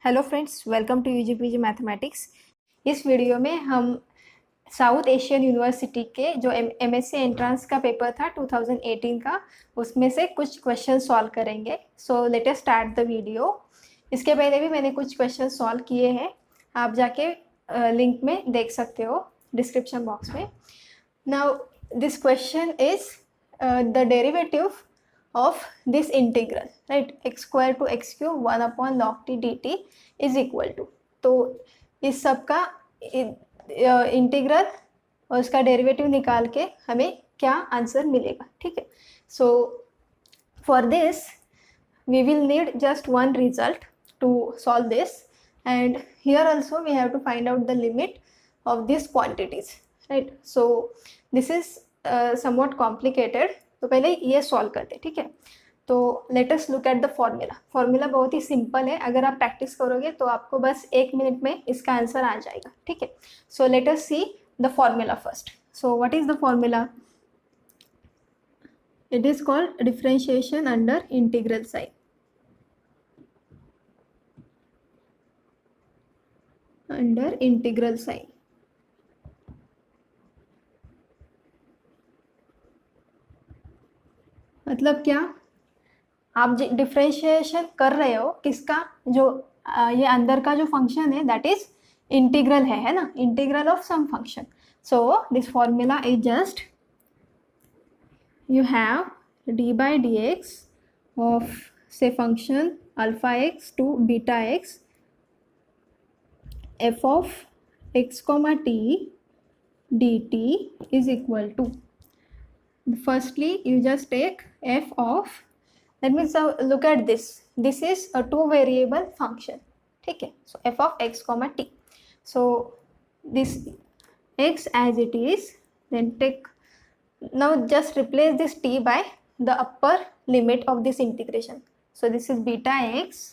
Hello friends, welcome to UGPG mathematics. इस वीडियो में हम साउथ एशियन यूनिवर्सिटी के जो एमएससी एंट्रेंस का पेपर था 2018 का, उसमें से कुछ क्वेश्चन सॉल्व करेंगे। सो let us start the video. इसके पहले भी मैंने कुछ क्वेश्चन सॉल्व किए हैं, आप जाके लिंक में देख सकते हो डिस्क्रिप्शन बॉक्स में। Now this question is the derivative of this integral, right? x square to x cube 1 upon log t dt is equal to, तो इस सब का इंटीग्रल और उसका डेरिवेटिव निकाल के हमें क्या आंसर मिलेगा, ठीक है। So for this we will need just one result to solve this, and here also we have to find out the limit of these quantities, right? So this is somewhat complicated, तो पहले ये solve करते हैं, ठीक है। तो let us look at the formula. Formula बहुत ही simple है, अगर आप प्रैक्टिस करोगे तो आपको बस 1 मिनट में इसका आंसर आ जाएगा, ठीक है। So let us see the formula first. So what is the formula? It is called differentiation under integral sign. Under integral sign मतलब क्या? आप डिफरेंशिएशन कर रहे हो किसका? जो ये अंदर का जो फंक्शन है दैट इज इंटीग्रल है ना, integral of some function. So this formula is just you have d by dx of say function alpha x to beta x f of x comma t dt is equal to, firstly you just take f of, that means look at this, this is a two variable function, ठीक है। so f of x comma t, so this x as it is, then take, now just replace this t by the upper limit of this integration, so this is beta x.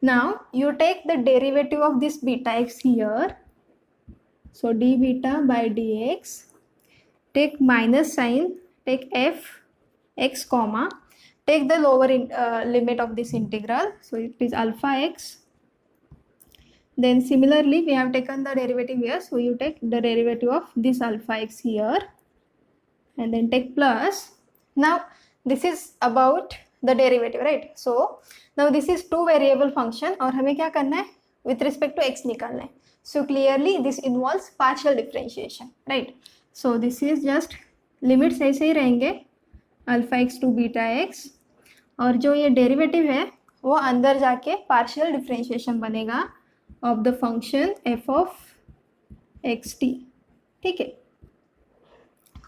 Now you take the derivative of this beta x here, so d beta by dx, take minus sign, take f x comma, take the lower limit of this integral, so it is alpha x. Then similarly we have taken the derivative here, so you take the derivative of this alpha x here and then take plus. Now this is about the derivative, right? So now this is two variable function और हमें क्या करना है? with respect to x निकालना है। so clearly this involves partial differentiation, right? so this is just limits ऐसे ही रहेंगे alpha x to beta x, और जो ये डेरिवेटिव है वो अंदर जाके पार्शियल डिफरेंशिएशन बनेगा of the function f of x t, ठीक है।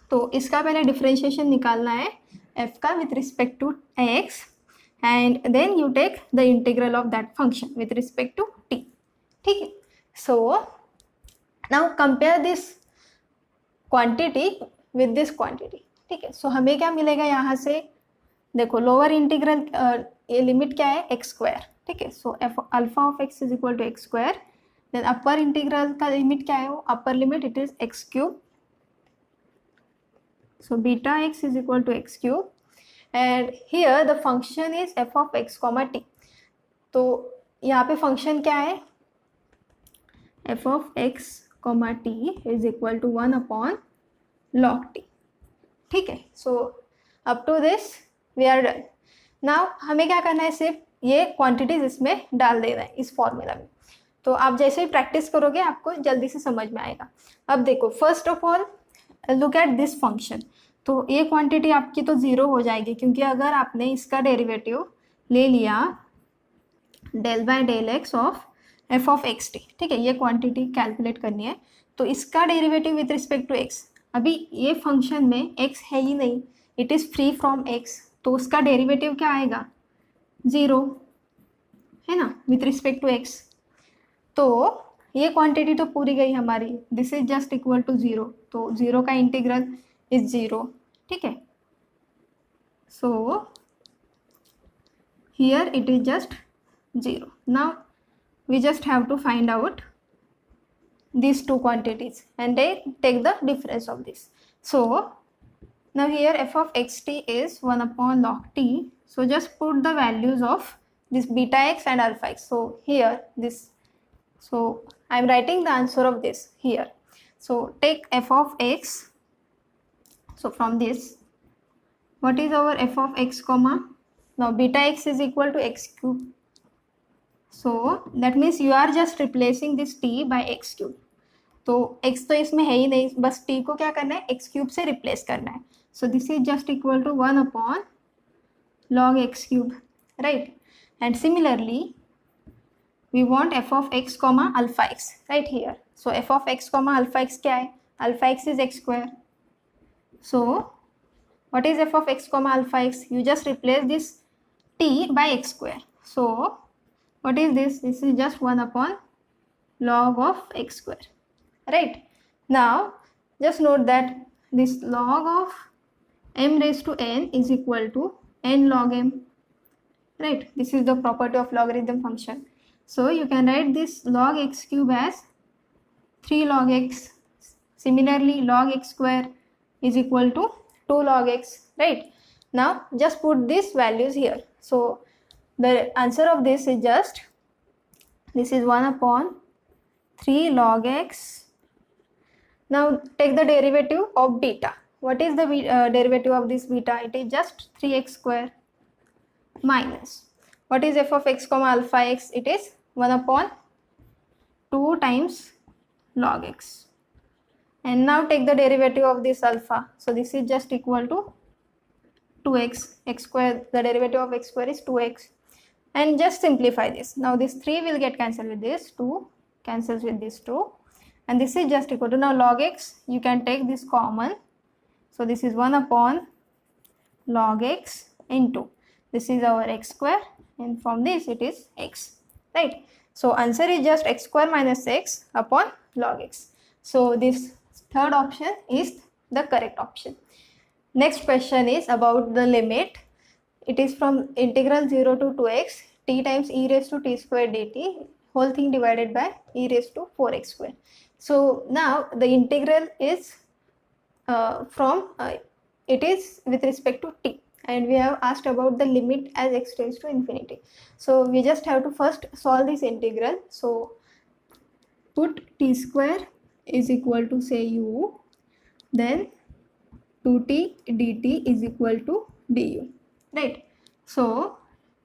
तो इसका पहले डिफरेंशिएशन निकालना है एफ का with respect to x, and then you take the integral of that function with respect to t, ठीक है। So now compare this quantity with this quantity, ठीक है। सो हमें क्या मिलेगा यहाँ से? देखो लोअर इंटीग्रल ये लिमिट क्या है? एक्स स्क्वायर, ठीक है। So f alpha of x is equal to x square, then upper integral का लिमिट क्या है? वो upper limit it is x cube, so beta x is equal to x cube, and here the function is f of x comma t. तो यहाँ पे function क्या है? F of x comma t is equal to 1 upon log t, ठीक है। So up to this we are done. Now हमें क्या करना है? सिर्फ ये क्वांटिटीज इसमें डाल देना है इस फॉर्मूला में। तो आप जैसे ही प्रैक्टिस करोगे आपको जल्दी से समझ में आएगा। अब देखो first of all look at this function. तो ये क्वांटिटी आपकी तो ज़ीरो हो जाएगी, क्योंकि अगर आपने इसका डेरिवेटिव ले लिया del by del x of f of x t, ठीक है, ये क्वांटिटी कैलकुलेट करनी है। तो इसका derivative with respect to x, अभी ये फंक्शन में x है ही नहीं, it is free from x, तो उसका डेरिवेटिव क्या आएगा? ज़ीरो, है ना, विथ रिस्पेक्ट टू x। तो ये क्वांटिटी तो पूरी गई हमारी, this is just equal to zero, तो ज़ीरो का इंटीग्रल इज ज़ीरो, ठीक है। So here it is just zero. Now we just have to find out these two quantities and take the difference of this. So now here f of xt is 1 upon log t, so just put the values of this beta x and alpha x. So here this, so I am writing the answer of this here. So take f of x. So from this, what is our f of x comma? Now beta x is equal to x cube. So that means you are just replacing this t by x cube. तो x तो इसमें है ही नहीं, बस t को क्या करना है, x क्यूब से रिप्लेस करना है. So this is just equal to 1 upon log x cube, right. And similarly we want f of x comma alpha x right here. So f of x comma alpha x क्या है, alpha x is x square. So what is f of x comma alpha x? You just replace this t by x square. So what is this? This is just 1 upon log of x square, right. Now just note that this log of m raised to n is equal to n log m, right. This is the property of logarithm function. So you can write this log x cube as 3 log x. Similarly log x square is equal to 2 log x, right. Now just put these values here. So the answer of this is just, this is 1 upon 3 log x. Now take the derivative of beta. What is the derivative of this beta? It is just 3x square minus, what is f of x comma alpha x? It is 1 upon 2 times log x. And now take the derivative of this alpha. So this is just equal to 2x, x square, the derivative of x square is 2x. And just simplify this. Now this 3 will get cancelled with this, 2 cancels with this 2. And this is just equal to, now log x, you can take this common. So this is 1 upon log x into, this is our x square, and from this it is x, right. So answer is just x square minus x upon log x. So this third option is the correct option. Next question is about the limit. It is from integral 0 to 2x t times e raised to t square dt, whole thing divided by e raised to 4x square. So now the integral is it is with respect to t, and we have asked about the limit as x tends to infinity. So we just have to first solve this integral. So put t square is equal to say u, then 2t dt is equal to du, right. So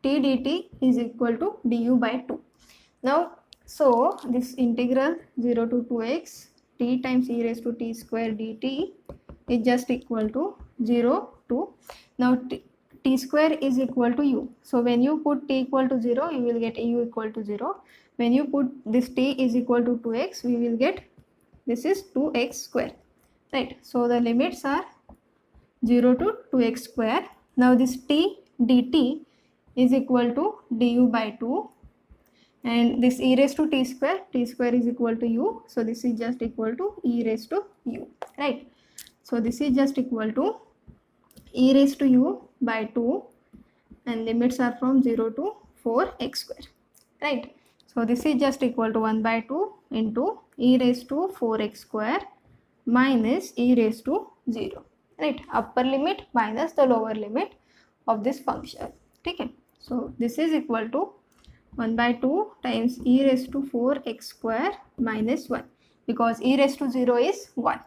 t dt is equal to du by 2. Now so this integral 0 to 2x t times e raised to t square dt is just equal to 0 to, now t square is equal to u. So when you put t equal to 0, you will get u equal to 0. When you put this t is equal to 2x, we will get, this is 2x square, right. So the limits are 0 to 2x square. Now this t dt is equal to du by 2, and this e raised to t square is equal to u. So this is just equal to e raised to u, right. So this is just equal to e raised to u by 2, and limits are from 0 to 4x square, right. So this is just equal to 1 by 2 into e raised to 4x square minus e raised to 0, right. Upper limit minus the lower limit of this function, okay. So this is equal to 1 by 2 times e raised to 4x square minus 1, because e raised to 0 is 1.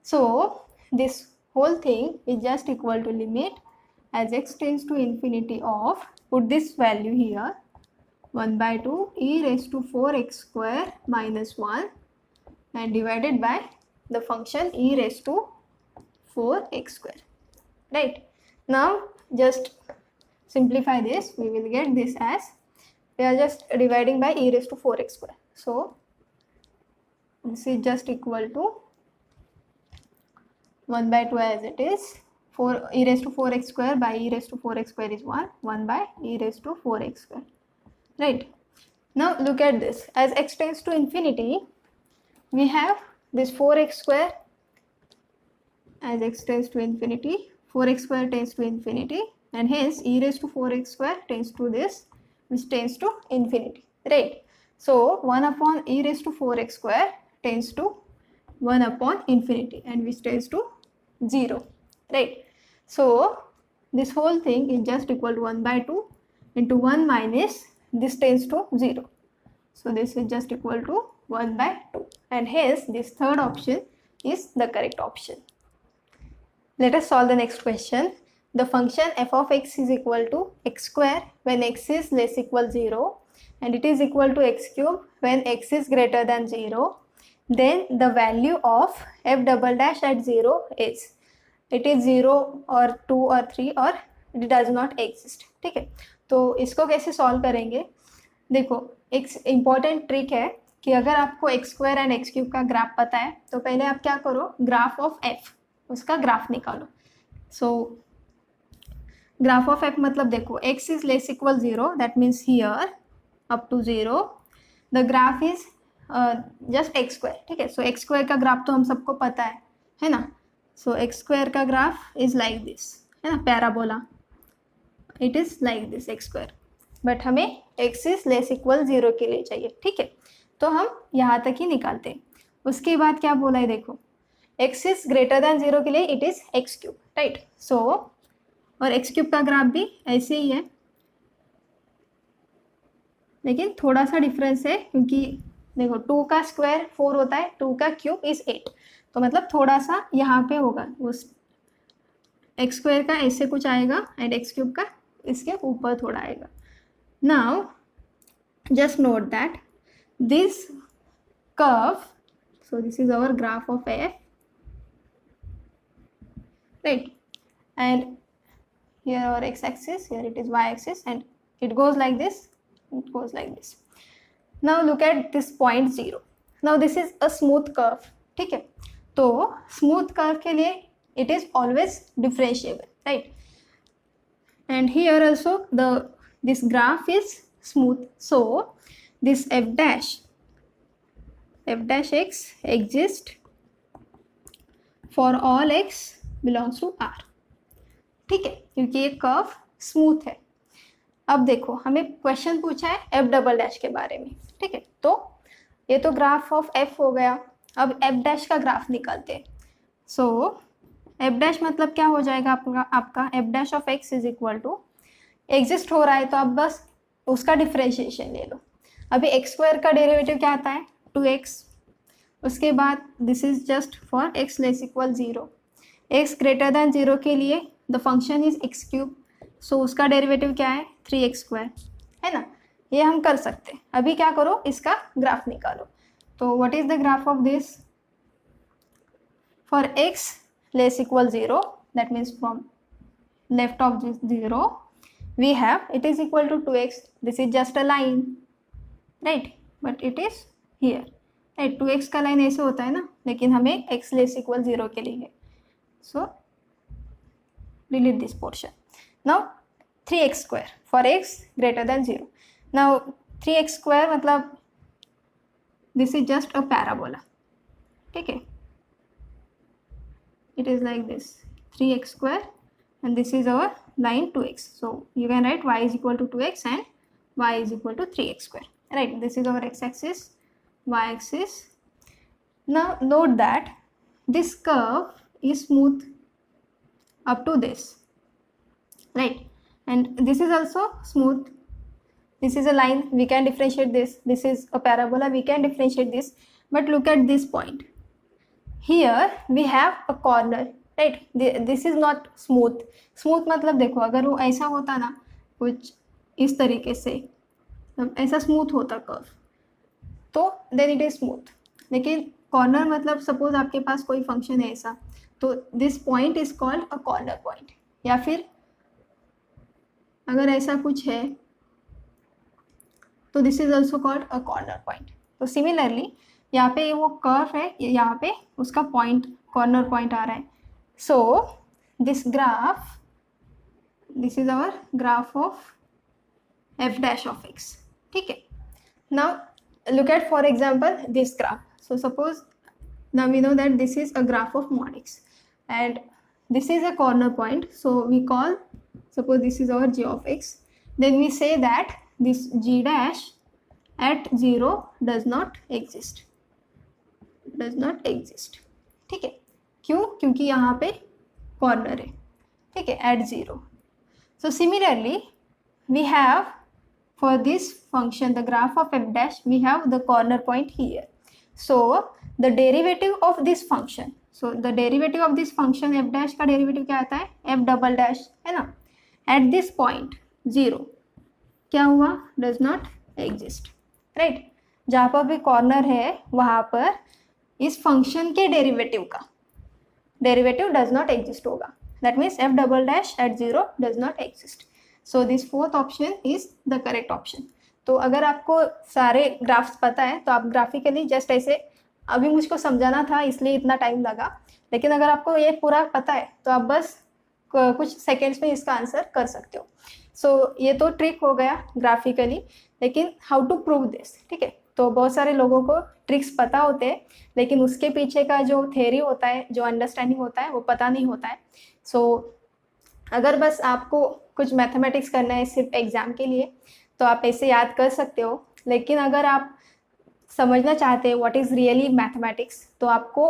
So this whole thing is just equal to limit as x tends to infinity of, put this value here, 1 by 2 e raised to 4x square minus 1, and divided by the function e raised to 4x square, right. Now just simplify this, we will get this as, we are just dividing by e raised to 4x square. So this is just equal to 1 by 2 as it is, 4 e raised to 4x square by e raised to 4x square is 1 by e raised to 4x square, right. Now look at this, as x tends to infinity, we have this 4x square, as x tends to infinity, 4x square tends to infinity, and hence e raised to 4x square tends to this, which tends to infinity, right. So 1 upon e raised to 4x square tends to 1 upon infinity, and which tends to 0, right. So this whole thing is just equal to 1 by 2 into 1 minus this tends to 0. So this is just equal to 1 by 2, and hence this third option is the correct option. Let us solve the next question. The function f of x is equal to x square when x is less equal 0, and it is equal to x cube when x is greater than 0. Then the value of f double dash at 0 is, it is 0 or 2 or 3 or it does not exist. ठीक है, तो इसको कैसे solve करेंगे? देखो, एक important trick है कि अगर आपको x square and x cube का ग्राफ पता है तो पहले आप क्या करो, ग्राफ ऑफ एफ, उसका ग्राफ निकालो. सो ग्राफ ऑफ एफ मतलब देखो, x is less equal 0, that means here up to 0 the graph is just x square. ठीक है, सो एक्स स्क्वायर का ग्राफ तो हम सबको पता है ना. सो एक्स स्क्वायर का ग्राफ इज लाइक दिस, है ना, parabola. It is like this x square, but हमें x इज लेस इक्वल 0 के लिए चाहिए. ठीक है, तो हम यहाँ तक ही निकालते हैं. उसके बाद क्या बोला है देखो, x इज ग्रेटर देन 0 के लिए it is x cube, right. So और एक्स क्यूब का ग्राफ भी ऐसे ही है, लेकिन थोड़ा सा डिफरेंस है, क्योंकि देखो 2 का स्क्वायर 4 होता है, 2 का क्यूब इज 8, तो मतलब थोड़ा सा यहाँ पे होगा, उस एक्स स्क्वायर का ऐसे कुछ आएगा एंड एक्स क्यूब का इसके ऊपर थोड़ा आएगा. Now just note that this curve, so this is our graph of f, right, and here our x-axis, here it is y-axis, and it goes like this, it goes like this. Now look at this point 0. Now this is a smooth curve. ठीक है, तो smooth curve के लिए it is always differentiable, right, and here also this graph is smooth, so this f dash x exists for all x belongs to R. ठीक है, क्योंकि ये curve smooth है. अब देखो, हमें क्वेश्चन पूछा है एफ डबल डैश के बारे में. ठीक है, तो ये तो ग्राफ ऑफ एफ हो गया. अब एफ डैश का ग्राफ निकालते हैं. सो एफ डैश मतलब क्या हो जाएगा आपका f dash of x is equal to, exist हो रहा है तो आप बस उसका डिफ्रेंशिएशन ले लो. अभी एक्स स्क्वायर का डेरिवेटिव क्या आता है, 2x. उसके बाद this is just for x less equal 0. x greater than 0 के लिए the function is x cube, so उसका डेरिवेटिव क्या है, 3x स्क्वायर, है ना. ये हम कर सकते हैं. अभी क्या करो, इसका ग्राफ निकालो. तो what is the graph of this, for x less equal 0, that means from left of this 0 we have, it is equal to 2x. this is just a line, right, but it is here, right. 2x का line ऐसे होता है ना, लेकिन हमें x less equal 0 के लिए है. so delete this portion. now 3x square for x greater than 0. now 3x square मतलब this is just a parabola. ठीक है, it is like this 3x square, and this is our line 2x. so you can write y is equal to 2x and y is equal to 3x square, right. this is our x-axis, y-axis. now note that this curve is smooth up to this, right, and this is also smooth. this is a line, we can differentiate this. this is a parabola, we can differentiate this. but look at this point, here we have a corner, right. This is not smooth. Smooth मतलब देखो, अगर वो ऐसा होता ना कुछ इस तरीके से, ऐसा स्मूथ होता कर्व, तो देन इट इज स्मूथ. लेकिन कॉर्नर मतलब सपोज आपके पास कोई फंक्शन है ऐसा, तो this point is called a corner point. या फिर अगर ऐसा कुछ है तो this is also called a corner point. तो सिमिलरली यहाँ पे वो कर्व है, यहाँ पे उसका पॉइंट कॉर्नर पॉइंट आ रहा है. So this graph, this is our graph of f dash of x. ठीक है. Now look at for example this graph. so suppose now we know that this is a graph of mod x and this is a corner point. so we call, suppose this is our g of x, then we say that this g dash at 0 does not exist. ठीक है, क्यों, क्योंकि यहाँ पे corner है. ठीक है, at 0. So similarly we have for this function the graph of f dash, we have the corner point here. So the derivative of this function, so the derivative of this function f dash का derivative क्या आता है, f double dash है ना. at this point 0 क्या हुआ, does not exist, right. जहाँ पर भी कॉर्नर है वहाँ पर इस फंक्शन के डेरिवेटिव का डेरिवेटिव डज नॉट एग्जिस्ट होगा. That means f double dash at 0 does not exist. So this fourth option is the correct option. तो अगर आपको सारे ग्राफ्स पता है तो आप ग्राफिकली जस्ट ऐसे, अभी मुझको समझाना था इसलिए इतना टाइम लगा, लेकिन अगर आपको ये पूरा पता है तो आप बस कुछ सेकेंड्स में इसका आंसर कर सकते हो. सो ये तो ट्रिक हो गया ग्राफिकली, लेकिन हाउ टू प्रूव दिस, ठीक है. तो बहुत सारे लोगों को ट्रिक्स पता होते हैं, लेकिन उसके पीछे का जो थ्योरी होता है, जो अंडरस्टैंडिंग होता है, वो पता नहीं होता है. सो अगर बस आपको कुछ मैथमेटिक्स करना है सिर्फ एग्ज़ाम के लिए तो आप ऐसे याद कर सकते हो, लेकिन अगर आप समझना चाहते हैं व्हाट इज़ रियली मैथमेटिक्स तो आपको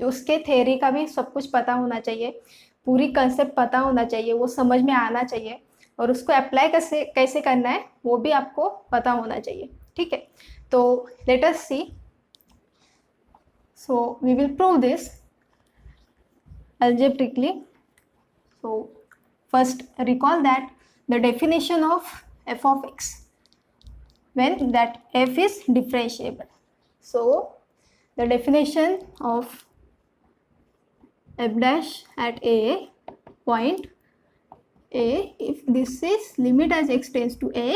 उसके थ्योरी का भी सब कुछ पता होना चाहिए, पूरी कंसेप्ट पता होना चाहिए, वो समझ में आना चाहिए, और उसको अप्लाई कैसे करना है वो भी आपको पता होना चाहिए, ठीक है. तो let us see. So we will prove this algebraically. So first recall that the definition of f of x when that f is differentiable. So the definition of f dash at a point a, if this is limit as x tends to a,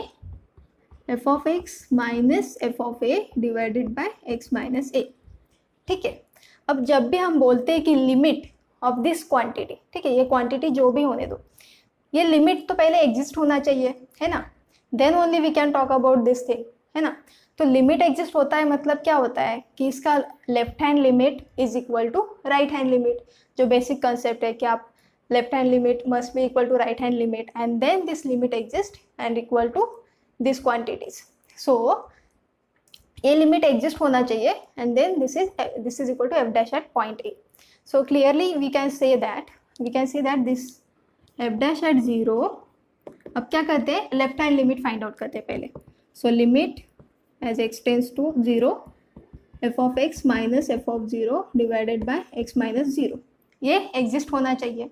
f of x minus f of a divided by x minus a, ठीक है. अब जब भी हम बोलते हैं कि limit of this quantity, ठीक है, ये क्वांटिटी जो भी होने दो, ये लिमिट तो पहले एग्जिस्ट होना चाहिए, है ना. Then only we can talk about this thing, है ना. तो लिमिट एग्जिस्ट होता है मतलब क्या होता है कि इसका left hand limit is equal to right hand limit. जो बेसिक कंसेप्ट है कि आप left hand limit must be equal to right hand limit and then this limit exist and equal to this quantities. So ये limit exist होना चाहिए and then this is equal to f dash at point a. So clearly we can say that this f dash at 0, अब क्या करते हैं, left hand limit find out करते हैं पहले. So limit as x tends to 0 f of x minus f of 0 divided by x minus 0, ये exist होना चाहिए.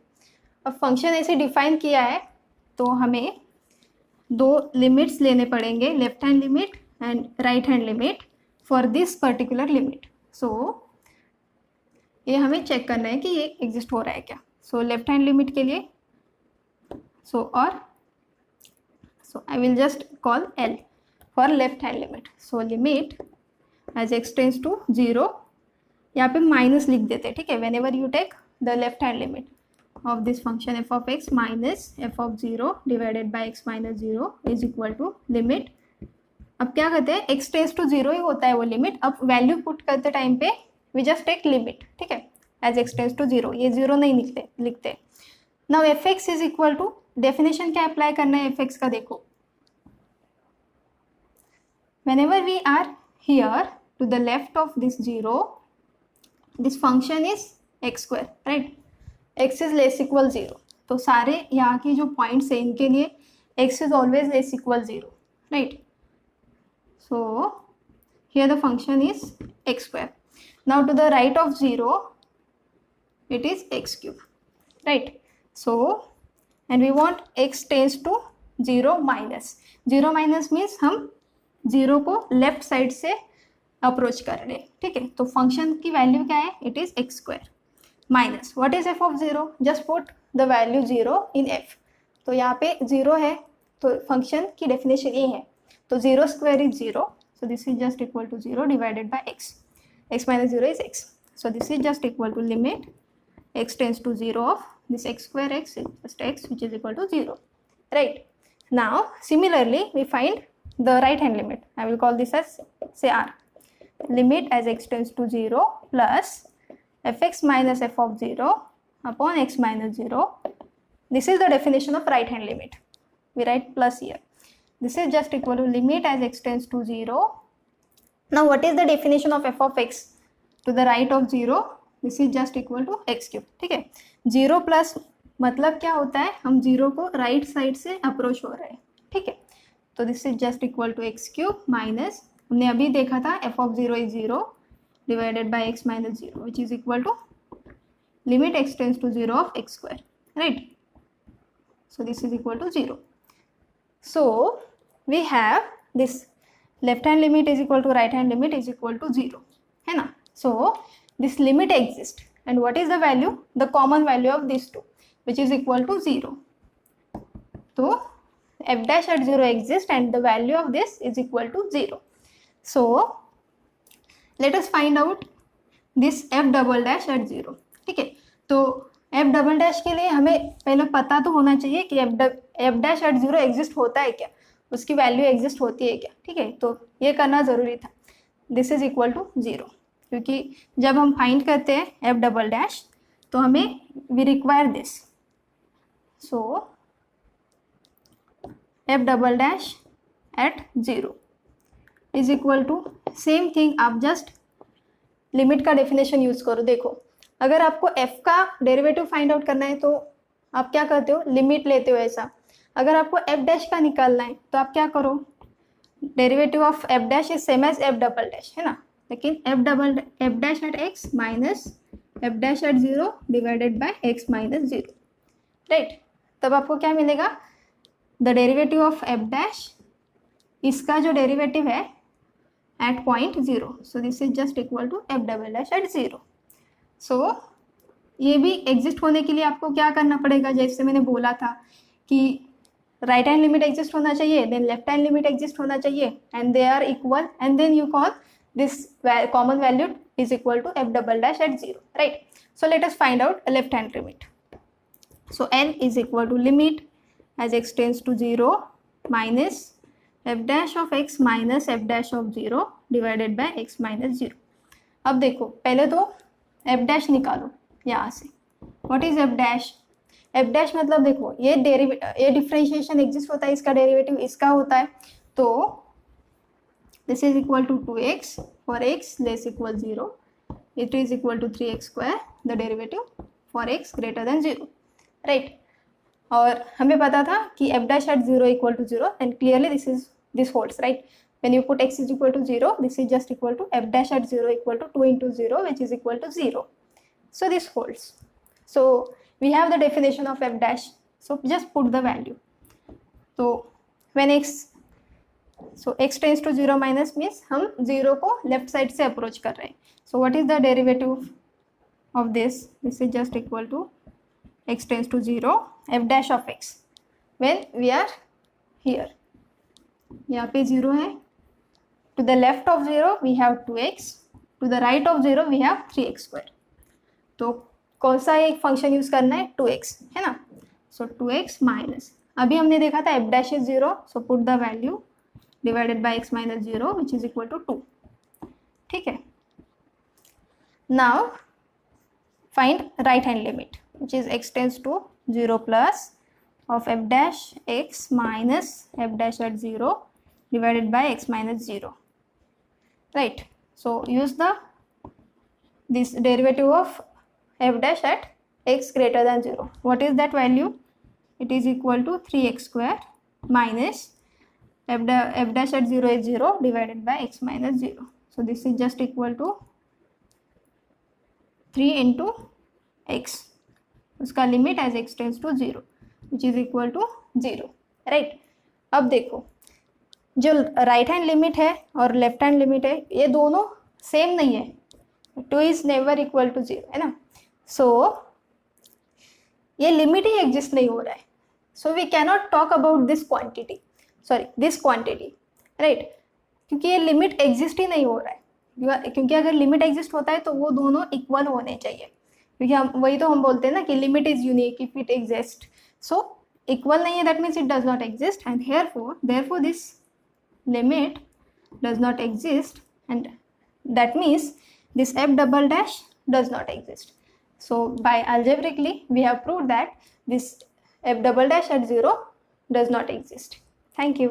अब फंक्शन ऐसे डिफाइन किया है तो हमें दो लिमिट्स लेने पड़ेंगे, left hand limit and right hand limit for this particular limit. So ये हमें चेक करना है कि ये एग्जिस्ट हो रहा है क्या. सो लेफ्ट हैंड लिमिट के लिए so I will just call L for left hand limit. So limit as x tends to 0, यहाँ पे माइनस लिख देते हैं, ठीक है. Whenever you take the left hand limit of this function f of x minus f of 0 divided by x minus 0 is equal to limit. अब क्या करते हैं, x टेंस टू 0 ही होता है वो लिमिट. अब वैल्यू पुट करते time पे we just take limit, ठीक है, as x tends to 0, ये 0 नहीं लिखते. now fx is equal to, definition क्या अप्लाई करना है fx का, देखो. whenever we are here to the left of this 0, this function is x square, right. x is less equal 0, तो सारे यहाँ के जो पॉइंट्स हैं इनके लिए x is always less equal 0, right. so here the function is x square. Now to the right of 0, it is x cube, right. So and we want x tends to 0 minus. 0 minus means हम 0 को left side से approach कर रहे हैं, ठीक है. तो function की वैल्यू क्या है, it is x square minus what is f of 0, just put the value 0 in f. तो यहाँ पे 0 है तो फंक्शन की डेफिनेशन ये है, तो 0 square is 0, so this is just equal to 0 divided by x minus 0 is x. So this is just equal to limit x tends to 0 of this x square x is just x which is equal to 0, right. Now similarly we find the right hand limit. I will call this as say r. Limit as x tends to 0 plus fx minus f of 0 upon x minus 0. This is the definition of right hand limit. We write plus here. This is just equal to limit as x tends to 0. Now what is the definition of f of x to the right of 0? This is just equal to x cube, ठीक है. 0 plus मतलब क्या होता है, हम 0 को right side से approach हो रहे हैं, ठीक है, तो this is just equal to x cube minus, हमने अभी देखा था f of 0 is 0 divided by x minus 0 which is equal to limit x tends to 0 of x square, right. So this is equal to 0. So we have this left hand limit is equal to right hand limit is equal to 0, है ना. So this limit exists and what is the value? The common value of these two which is equal to 0. So f dash at 0 exists and the value of this is equal to 0. So let us find out this f double dash at 0. ठीक है, तो F double dash के लिए हमें पहले पता तो होना चाहिए कि एफ डैश एट 0 एग्जिस्ट होता है क्या, उसकी वैल्यू एग्जिस्ट होती है क्या. ठीक है, तो ये करना ज़रूरी था. दिस इज इक्वल टू 0, क्योंकि जब हम फाइंड करते हैं एफ डबल डैश तो हमें we require this. So f double dash at 0 is equal to same thing. आप जस्ट लिमिट का डेफिनेशन यूज़ करो. देखो, अगर आपको f का डेरिवेटिव फाइंड आउट करना है तो आप क्या करते हो, लिमिट लेते हो ऐसा. अगर आपको f डैश का निकालना है तो आप क्या करो, derivative of f dash is same as f double dash, है ना. लेकिन f dash at x minus f dash at 0 divided by x minus 0, right. तब आपको क्या मिलेगा, the derivative of f dash, इसका जो डेरिवेटिव है at point 0. So this is just equal to f double dash at 0. So ये भी exist होने के लिए आपको क्या करना पड़ेगा, जैसे मैंने बोला था कि राइट हैंड लिमिट एग्जिस्ट होना चाहिए, then left hand limit exist होना चाहिए and they are equal and then you call this common value is equal to f double dash at 0, right. So let us find out left hand limit. So L is equal to limit as x tends to 0 minus f dash of x minus f dash of 0 divided by x minus 0. अब देखो, पहले तो F dash निकालो यहाँ से. What is F dash? F dash मतलब देखो, ये डिफरेंशिएशन एग्जिस्ट होता है, इसका डेरिवेटिव इसका होता है. तो this is equal to 2x for x less equal 0, it is equal to 3x square the derivative for x greater than 0, right. और हमें पता था कि f dash at 0 equal to 0 and clearly this holds, right. When you put x is equal to 0, this is just equal to f dash at 0 equal to 2 into 0, which is equal to 0. So this holds. So we have the definition of f dash. So just put the value. So when x tends to 0 minus means हम 0 को left side से approach कर रहे हैं. So what is the derivative of this? This is just equal to x tends to 0 f dash of x. When we are here, यहाँ पे 0 है. To the left of 0 we have 2x, to the right of 0 we have 3x square. तो कौन सा एक function use करना है, 2x, है ना. सो 2x माइनस, अभी हमने देखा था f dash is 0, so put the value divided by x minus 0 which is equal to 2. ठीक है, now find right hand limit which is x tends to 0 plus of f dash x minus f dash at 0 divided by x minus 0, right. So use this derivative of f dash at x greater than 0. What is that value? It is equal to 3x square minus f dash at 0 is 0 divided by x minus 0. So this is just equal to 3 into x, उसका limit as x tends to 0 which is equal to 0, right. अब देखो, जो right hand limit है और left hand limit है ये दोनों same नहीं है. 2 इज नेवर इक्वल टू 0, है ना. सो ये लिमिट ही एग्जिस्ट नहीं हो रहा है. So we cannot talk about this quantity, right, क्योंकि ये लिमिट एग्जिस्ट ही नहीं हो रहा है. क्योंकि अगर लिमिट एग्जिस्ट होता है तो वो दोनों इक्वल होने चाहिए, क्योंकि हम बोलते हैं ना कि limit is unique if it exist. So equal नहीं है, that means it does not exist and therefore this limit does not exist and that means this f double dash does not exist. So by algebraically we have proved that this f double dash at 0 does not exist. Thank you.